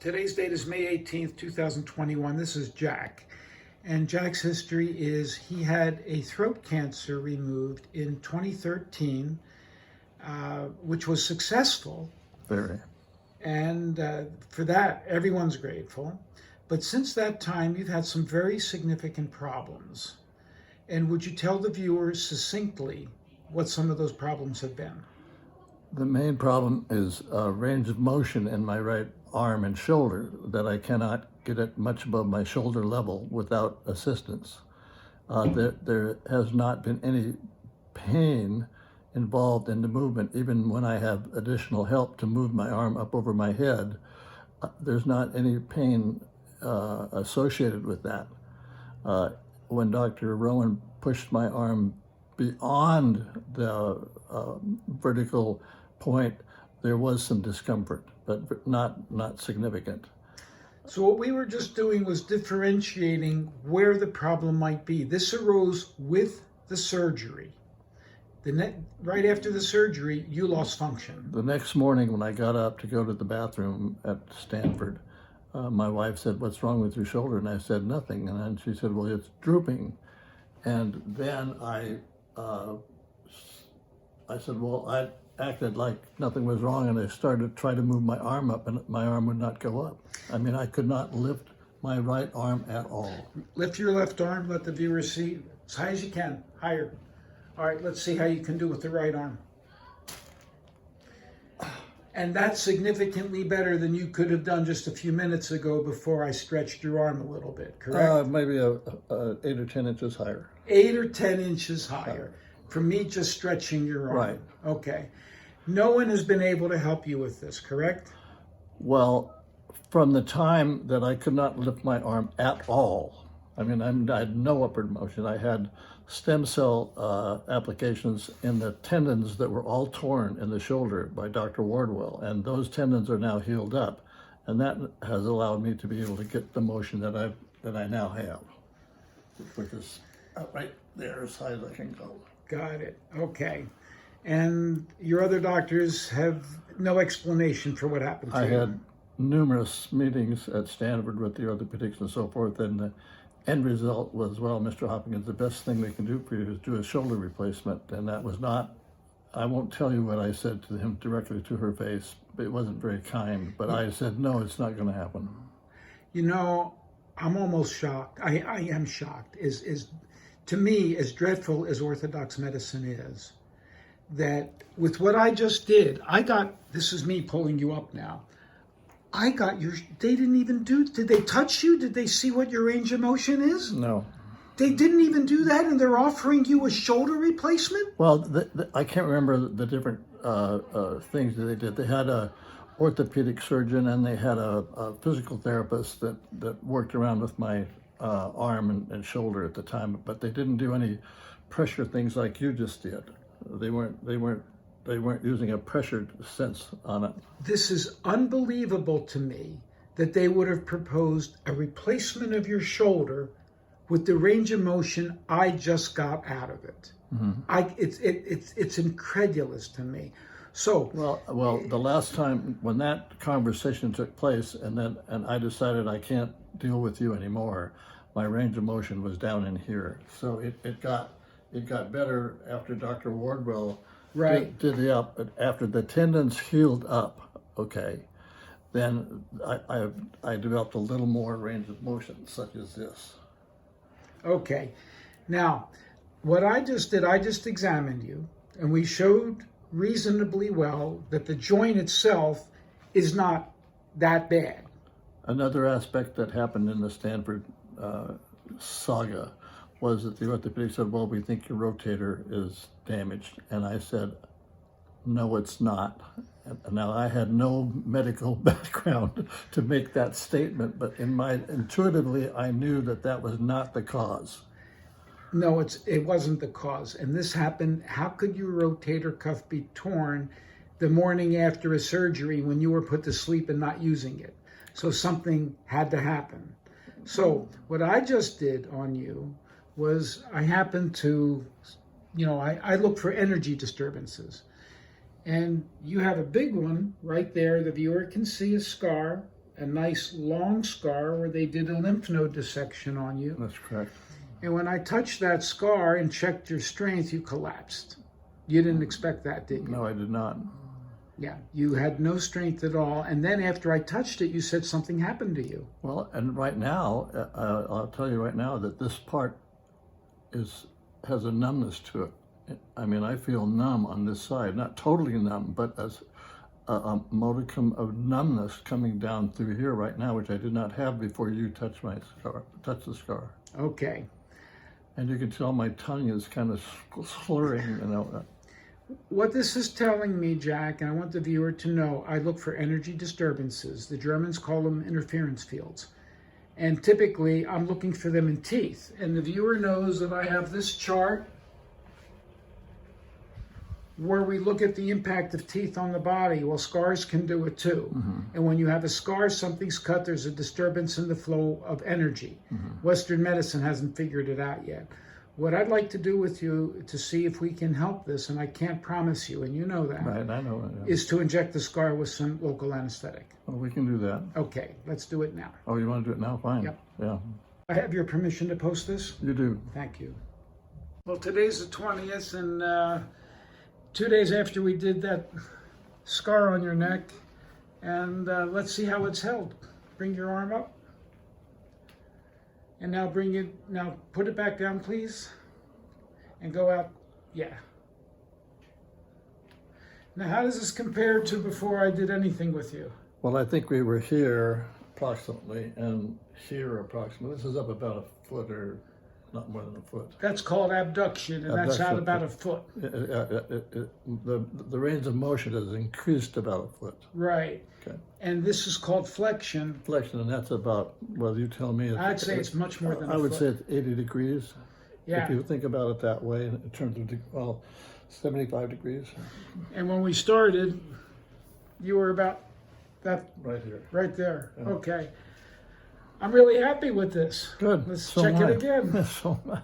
Today's date is May 18th, 2021. This is Jack. And Jack's history is he had a throat cancer removed in 2013, which was successful. Very. And for that, everyone's grateful. But since that time, you've had some very significant problems. And would you tell the viewers succinctly what some of those problems have been? The main problem is range of motion in my right arm and shoulder, that I cannot get it much above my shoulder level without assistance. There has not been any pain involved in the movement, even when I have additional help to move my arm up over my head. There's not any pain associated with that. When Dr. Rowan pushed my arm beyond the vertical point, there was some discomfort, but not significant. So what we were just doing was differentiating where the problem might be. This arose with the surgery. Right after the surgery, you lost function. The next morning when I got up to go to the bathroom at Stanford, my wife said, "What's wrong with your shoulder?" And I said, "Nothing." And then she said, "Well, it's drooping." And then I said, well, I acted like nothing was wrong, and I started to try to move my arm up, and my arm would not go up. I mean, I could not lift my right arm at all. Lift your left arm, let the viewers see as high as you can, higher. All right, let's see how you can do with the right arm. And that's significantly better than you could have done just a few minutes ago before I stretched your arm a little bit, correct? Maybe 8 or 10 inches higher. 8 or 10 inches higher. From me just stretching your arm. Right. Okay. No one has been able to help you with this, correct? Well, from the time that I could not lift my arm at all, I mean, I had no upward motion. I had stem cell applications in the tendons that were all torn in the shoulder by Dr. Wardwell, and those tendons are now healed up, and that has allowed me to be able to get the motion that I now have, which is right there as high as I can go. Got it. Okay. And your other doctors have no explanation for what happened to you? I had numerous meetings at Stanford with the orthopedics and so forth, and the end result was, well, Mr. Hopkins, the best thing we can do for you is do a shoulder replacement. And that was not, I won't tell you what I said to him directly to her face, but it wasn't very kind. But I said, no, it's not going to happen. You know, I'm almost shocked. I am shocked. To me, as dreadful as Orthodox medicine is, that with what I just did, this is me pulling you up now. They didn't even did they touch you? Did they see what your range of motion is? No. They didn't even do that, and they're offering you a shoulder replacement? Well, I can't remember the different things that they did. They had a orthopedic surgeon, and they had a physical therapist that worked around with my arm and shoulder at the time, but they didn't do any pressure things like you just did. They weren't using a pressure sense on it. This is unbelievable to me that they would have proposed a replacement of your shoulder with the range of motion I just got out of it. Mm-hmm. It's incredulous to me. So well, the last time when that conversation took place, and I decided I can't deal with you anymore, my range of motion was down in here. So it got better after Dr. Wardwell did the up. After the tendons healed up, okay, then I developed a little more range of motion, such as this. Okay, now what I just did, I just examined you, and we showed reasonably well that the joint itself is not that bad. Another aspect that happened in the Stanford saga was that the orthopedic said, well, we think your rotator is damaged. And I said, no, it's not. And now I had no medical background to make that statement, but intuitively, I knew that was not the cause. No, it wasn't the cause. And this happened, how could your rotator cuff be torn the morning after a surgery when you were put to sleep and not using it? So something had to happen. So what I just did on you was I happened to, I look for energy disturbances. And you have a big one right there. The viewer can see a scar a nice long scar where they did a lymph node dissection on you. That's correct. And when I touched that scar and checked your strength, you collapsed. You didn't expect that, did you? No, I did not. Yeah, you had no strength at all. And then after I touched it, you said something happened to you. Well, and right now, I'll tell you right now that this part has a numbness to it. I mean, I feel numb on this side, not totally numb, but as a modicum of numbness coming down through here right now, which I did not have before you touched the scar. Okay. And you can tell my tongue is kind of slurring, you know. What this is telling me, Jack, and I want the viewer to know, I look for energy disturbances. The Germans call them interference fields. And typically, I'm looking for them in teeth. And the viewer knows that I have this chart where we look at the impact of teeth on the body. Well, scars can do it too. And when you have a scar, something's cut, there's a disturbance in the flow of energy. Western medicine hasn't figured it out yet. What I'd like to do with you to see if we can help this, and I can't promise you, and you know that, Right, I know. Yeah. is to inject the scar with some local anesthetic. Well, we can do that. Okay, let's do it now. Oh, you want to do it now? Fine. Yep. Yeah, I have your permission to post this? you do. Thank you. Well, today's the 20th, and 2 days after we did that scar on your neck, and let's see how it's held. Bring your arm up. And now put it back down, please. And go out, yeah. Now, how does this compare to before I did anything with you? Well, I think we were here approximately, and here approximately. This is up about a foot or not more than a foot. That's called abduction, and that's out about a foot. The range of motion has increased about a foot. Right. Okay. And this is called flexion. Flexion, and that's about, well, you tell me. I'd say it's much more than a I would foot. say it's 80 degrees. Yeah. If you think about it that way, in terms of, 75 degrees. And when we started, you were about that Right here. right there. Okay. I'm really happy with this. Good. Let's So check am it I. again. So am I.